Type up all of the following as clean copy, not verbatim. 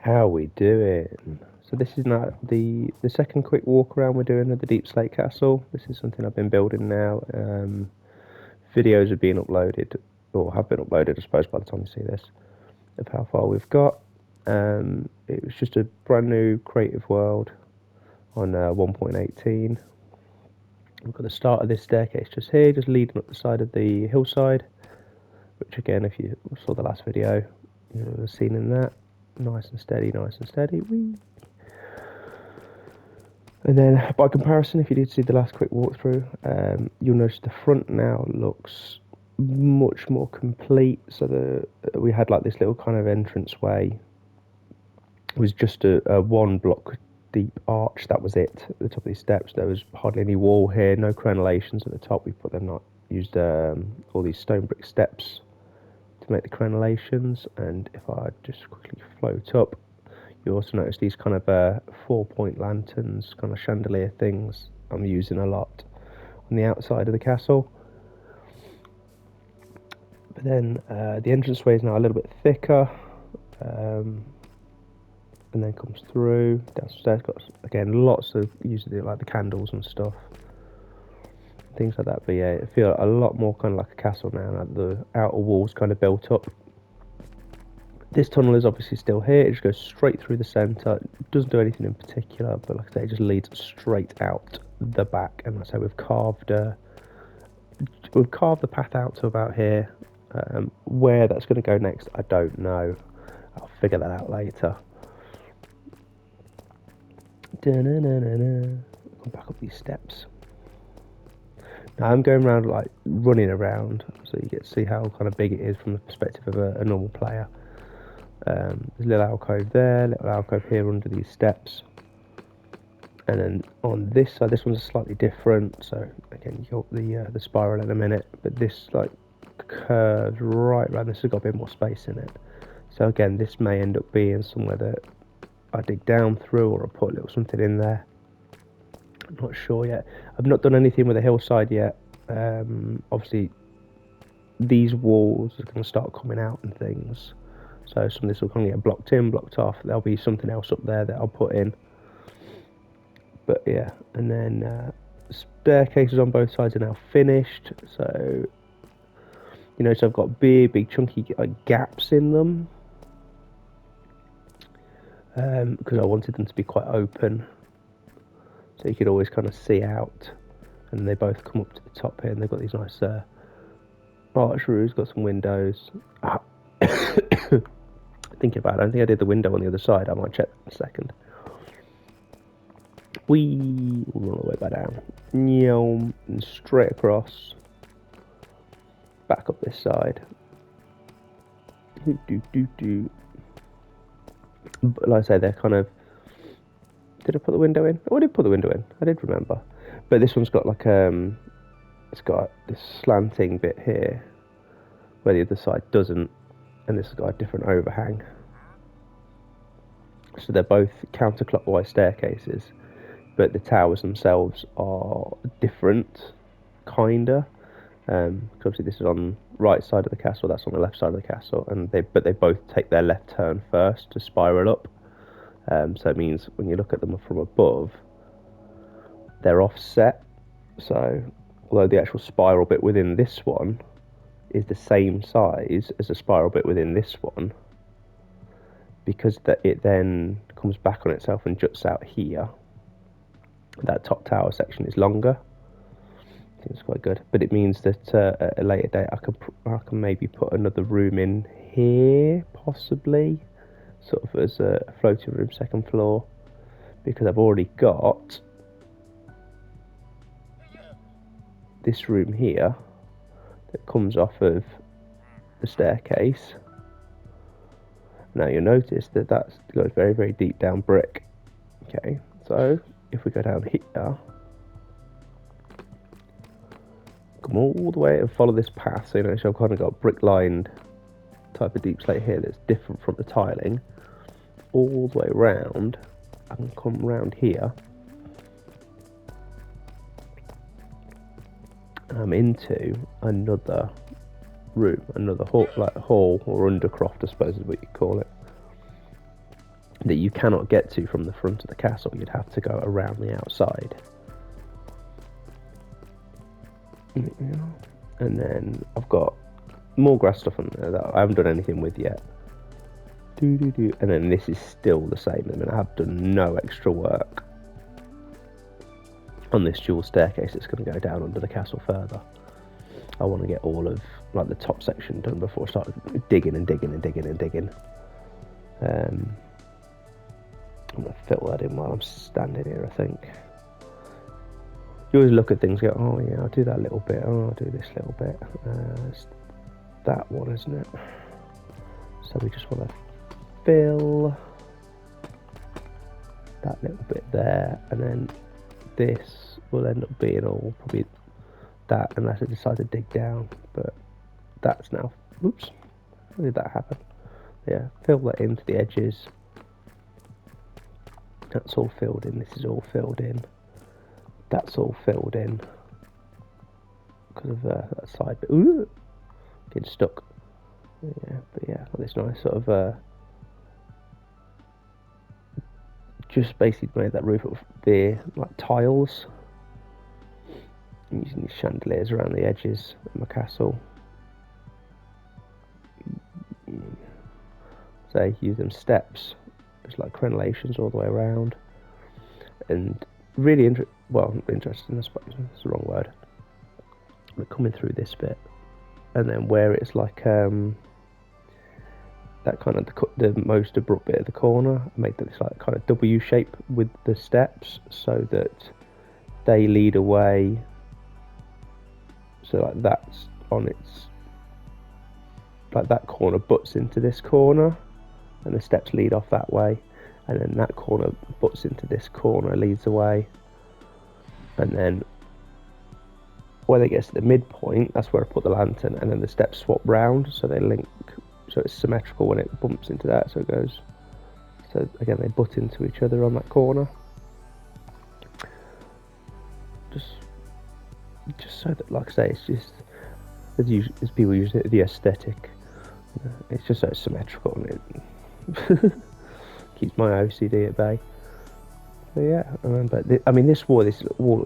How we doing? So this is now the second quick walk around we're doing of the Deepslate castle. This is something I've been building now. Videos are being uploaded, or have been uploaded, I suppose, by the time you see this, of how far we've got. It was just a brand new creative world on 1.18. We've got the start of this staircase just here, just leading up the side of the hillside, which again, if you saw the last video, you'll have seen in that. Nice and steady, nice and steady. Whee. And then, by comparison, if you did see the last quick walkthrough, you'll notice the front now looks much more complete. So we had like this little kind of entranceway. It was just a one block deep arch. That was it. At the top of these steps, there was hardly any wall here. No crenellations at the top. We put them not used all these stone brick steps to make the crenellations. And if I just quickly float up, you also notice these kind of 4-point lanterns, kind of chandelier things I'm using a lot on the outside of the castle. But then the entranceway is now a little bit thicker, and then comes through downstairs. Got again lots of usually like the candles and stuff, things like that. But yeah, it feels a lot more kind of like a castle now. Like the outer walls kind of built up. This tunnel is obviously still here. It just goes straight through the centre. It doesn't do anything in particular, but like I say, it just leads straight out the back. And that's how we've carved the path out to about here. Where that's going to go next, I don't know. I'll figure that out later. Come back up these steps. Now I'm going around like running around, so you get to see how kind of big it is from the perspective of a normal player. There's a little alcove there, little alcove here under these steps, and then on this side, this one's slightly different. So again, you got the spiral in a minute, but this like curves right around. This has got a bit more space in it. So again, this may end up being somewhere that I dig down through, or I put a little something in there. I'm not sure yet. I've not done anything with the hillside yet. Obviously, these walls are going to start coming out and things. So some of this will kind of get blocked in, blocked off. There'll be something else up there that I'll put in. But yeah, and then staircases on both sides are now finished. So you know, so I've got big chunky like gaps in them, because I wanted them to be quite open, so you could always kind of see out. And they both come up to the top here, and they've got these nice arch roofs, got some windows. Thinking about it, I don't think I did the window on the other side. I might check that in a second. We'll run all the way back down. And straight across. Back up this side. But like I say, they're kind of... Did I put the window in? Oh, I did put the window in. I did remember. But this one's got like it's got this slanting bit here, where the other side doesn't. And this has got a different overhang. So they're both counterclockwise staircases, but the towers themselves are different, kinda. Obviously this is on right side of the castle, that's on the left side of the castle, and they both take their left turn first to spiral up. So it means when you look at them from above, they're offset. So although the actual spiral bit within this one is the same size as the spiral bit within this one, because it then comes back on itself and juts out here, that top tower section is longer. I think it's quite good, but it means that at a later date I can maybe put another room in here, possibly, sort of as a floating room, second floor, because I've already got this room here that comes off of the staircase. Now you'll notice that goes very, very deep down brick. Okay, so if we go down here, come all the way and follow this path. So you know, so I've kind of got brick lined type of deep slate here that's different from the tiling. All the way around, I can come round here, and I'm into another room, another hall or undercroft, I suppose is what you call it. that you cannot get to from the front of the castle. You'd have to go around the outside. And then I've got more grass stuff on there that I haven't done anything with yet. And then this is still the same. I mean, I have done no extra work on this dual staircase that's going to go down under the castle further. I want to get all of like the top section done before I start digging. I'm going to fill that in while I'm standing here, I think. You always look at things and go, oh yeah, I'll do that little bit, oh, I'll do this little bit. It's that one, isn't it? So we just want to fill that little bit there, and then this will end up being all probably that, unless I decide to dig down. But that's now, oops, how did that happen? Yeah, fill that into the edges. That's all filled in, this is all filled in. That's all filled in because of that side bit. Ooh, getting stuck. Yeah, but yeah, got this nice sort of just basically made that roof of the like tiles. I'm using these chandeliers around the edges of my castle. So use them steps, just like crenellations all the way around, and really interesting. I suppose that's the wrong word. But coming through this bit, and then where it's like that kind of the most abrupt bit of the corner, I made this like kind of W shape with the steps so that they lead away. So like that's on its, like that corner butts into this corner, and the steps lead off that way, and then that corner butts into this corner, leads away, and then when it gets to the midpoint, that's where I put the lantern, and then the steps swap round so they link. So it's symmetrical when it bumps into that, so it goes. So again, they butt into each other on that corner. Just so that, like I say, it's just as people use it, the aesthetic. It's just so it's symmetrical, and it keeps my OCD at bay. But yeah, I remember. This wall is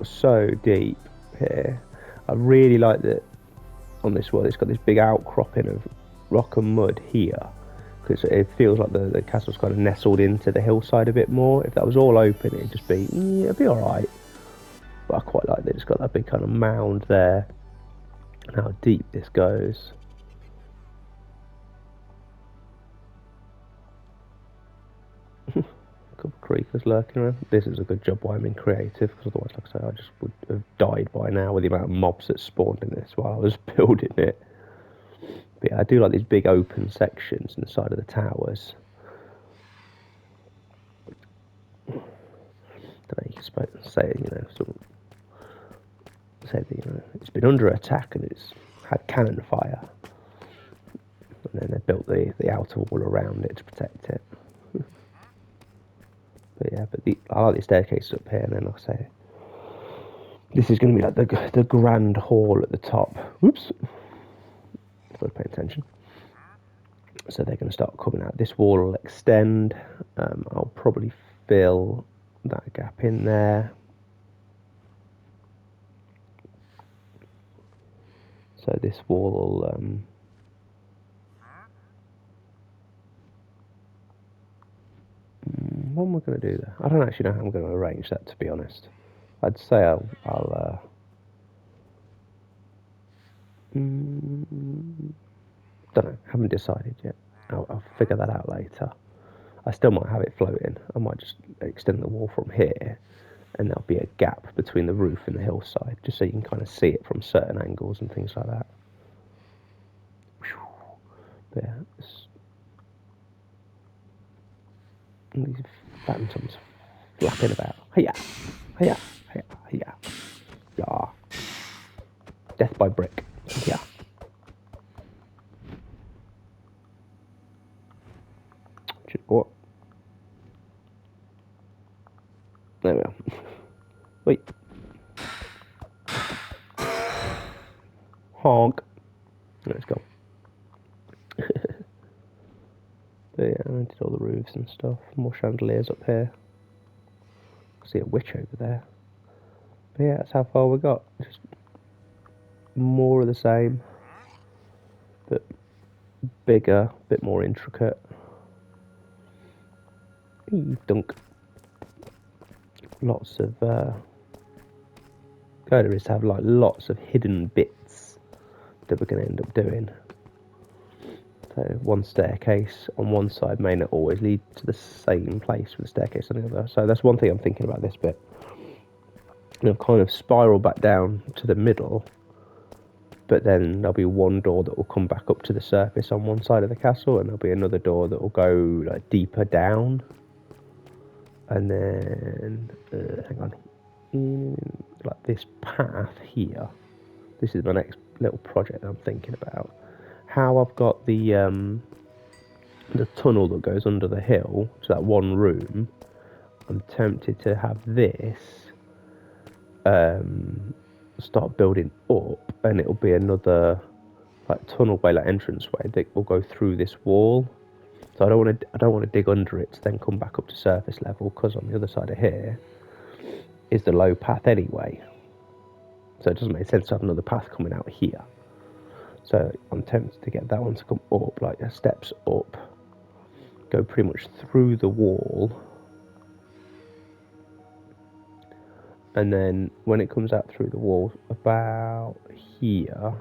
so deep here. I really like that on this wall. It's got this big outcropping of rock and mud here, because it feels like the castle's kind of nestled into the hillside a bit more. If that was all open, it'd be alright. But I quite like that it's got that big kind of mound there, and how deep this goes. A couple of creepers lurking around. This is a good job why I'm in creative, because otherwise, like I say, I just would have died by now with the amount of mobs that spawned in this while I was building it. But yeah, I do like these big open sections in the side of the towers. Don't know, you can say, say that, it's been under attack and it's had cannon fire, and then they built the outer wall around it to protect it. But yeah, I like the staircase up here, and then like I say, this is going to be like the grand hall at the top. Whoops, if I was paying attention. So they're going to start coming out. This wall will extend. I'll probably fill that gap in there. So this wall will what am I going to do there? I don't actually know how I'm going to arrange that, to be honest. I'd say I'll don't know, haven't decided yet. I'll figure that out later. I still might have it floating. I might just extend the wall from here, and there'll be a gap between the roof and the hillside, just so you can kind of see it from certain angles and things like that. But yeah, these phantoms flapping about. Hiya, hiya, hiya, hiya. Yeah. Death by brick. Yeah. What? There we are. Wait. Honk. Let's go. But yeah, I did all the roofs and stuff. More chandeliers up here. I see a witch over there. But yeah, that's how far we got. Just more of the same, but bigger, a bit more intricate. Dunk. Lots of idea is to have like lots of hidden bits that we're going to end up doing. So one staircase on one side may not always lead to the same place with the staircase on the other. So that's one thing I'm thinking about this bit. And I'll kind of spiral back down to the middle, but then there'll be one door that will come back up to the surface on one side of the castle, and there'll be another door that will go like deeper down. And then, hang on, like this path here. This is my next little project that I'm thinking about. How I've got the tunnel that goes under the hill to that one room. I'm tempted to have this start building up, and it'll be another like tunnelway, like entranceway that will go through this wall. So I don't want to dig under it to then come back up to surface level, because on the other side of here is the low path anyway. So it doesn't make sense to have another path coming out here. So I'm tempted to get that one to come up, like steps up, go pretty much through the wall, and then when it comes out through the wall about here,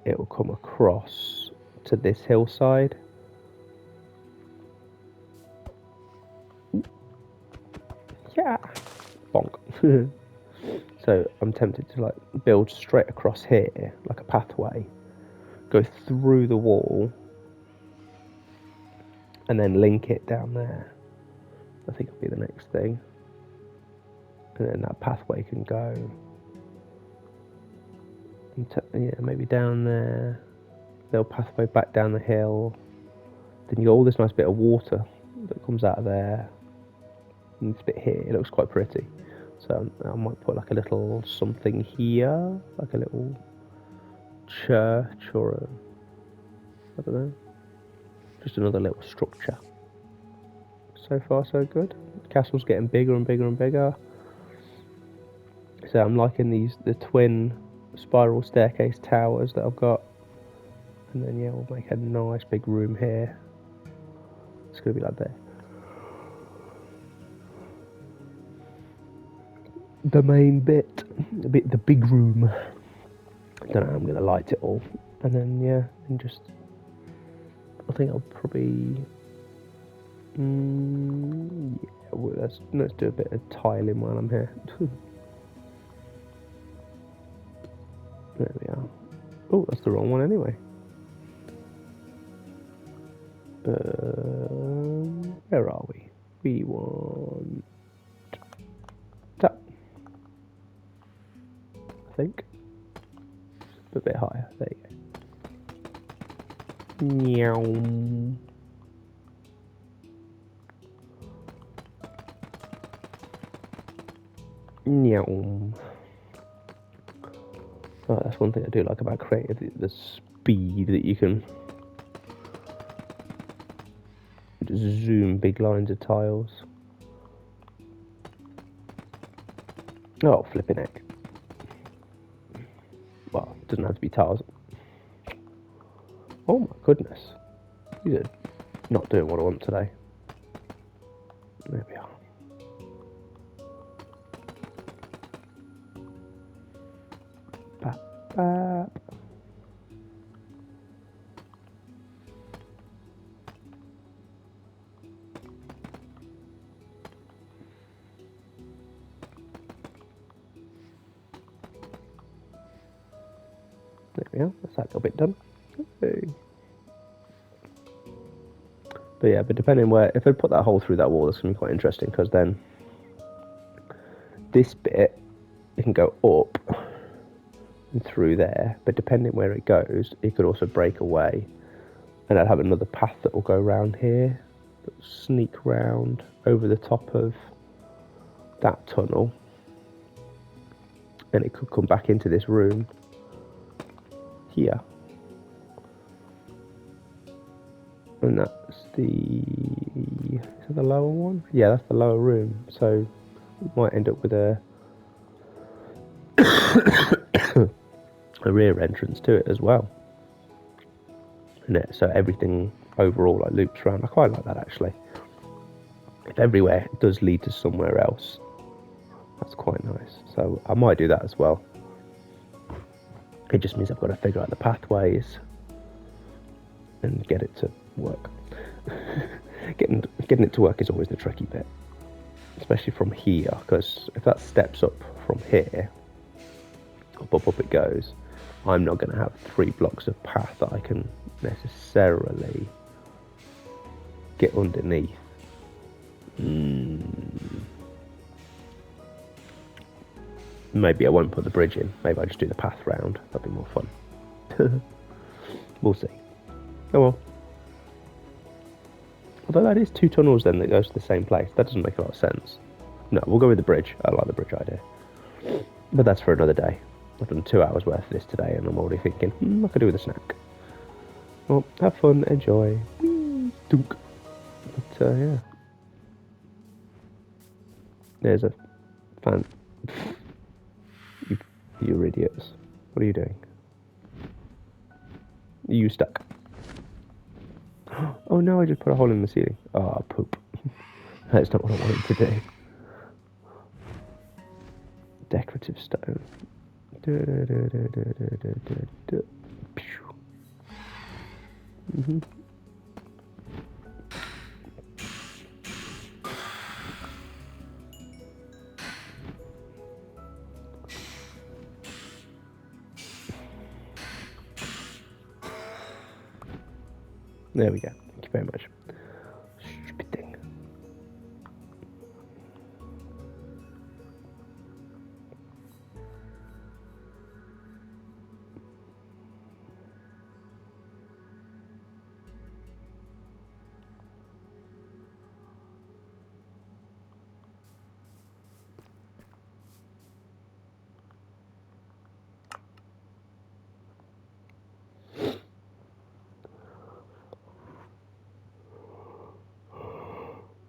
it will come across to this hillside. Yeah, bonk. So I'm tempted to like build straight across here, like a pathway, go through the wall, and then link it down there. I think it'll be the next thing. And then that pathway can go, yeah, maybe down there, little pathway back down the hill. Then you got all this nice bit of water that comes out of there. And this bit here, it looks quite pretty. So I might put like a little something here, like a little church or a, I don't know, just another little structure. So far so good. The castle's getting bigger and bigger and bigger. So I'm liking the twin spiral staircase towers that I've got. And then yeah, we'll make a nice big room here. It's going to be like that. The main bit, the big room. I don't know how I'm going to light it all. And then yeah, and just, I think I'll probably, yeah, well, let's do a bit of tiling while I'm here. There we are. Oh, that's the wrong one anyway. Where are we? We want that, I think. A bit higher. There you go. Meow. Meow. Oh, that's one thing I do like about creative, the speed that you can zoom big lines of tiles. Oh, flipping heck. Well, it doesn't have to be tiles. Oh my goodness. These are not doing what I want today. There we are. Bap, bap. There we are, that's that little bit done. Okay. But yeah, but depending where, if I put that hole through that wall, that's going to be quite interesting, because then this bit, it can go up and through there, but depending where it goes, it could also break away, and I'd have another path that will go around here, sneak round over the top of that tunnel, and it could come back into this room here. So I'm tempted to like build straight across here, like a pathway, go through the wall, and then have another path that will go around here, sneak round over the top of that tunnel, and it could come back into this room here. So And that's is that the lower one? Yeah, that's the lower room. So we might end up with a rear entrance to it as well. So everything overall like loops around. I quite like that actually. If everywhere does lead to somewhere else, that's quite nice. So I might do that as well. It just means I've got to figure out the pathways and get it to work. getting it to work is always the tricky bit, especially from here, because if that steps up from here, up it goes, I'm not going to have 3 blocks of path that I can necessarily get underneath. Maybe I won't put the bridge in. Maybe I'll just do the path round. That'd be more fun. We'll see. Oh well. Although that is 2 tunnels then that goes to the same place. That doesn't make a lot of sense. No, we'll go with the bridge. I like the bridge idea. But that's for another day. I've done 2 hours worth of this today and I'm already thinking, I could do with a snack. Well, have fun, enjoy. Dunk. But yeah. There's a fan. You idiots. What are you doing? Are you stuck? Oh no, I just put a hole in the ceiling. Oh, poop. That's not what I wanted to do. Decorative stone. There we go. Thank you very much.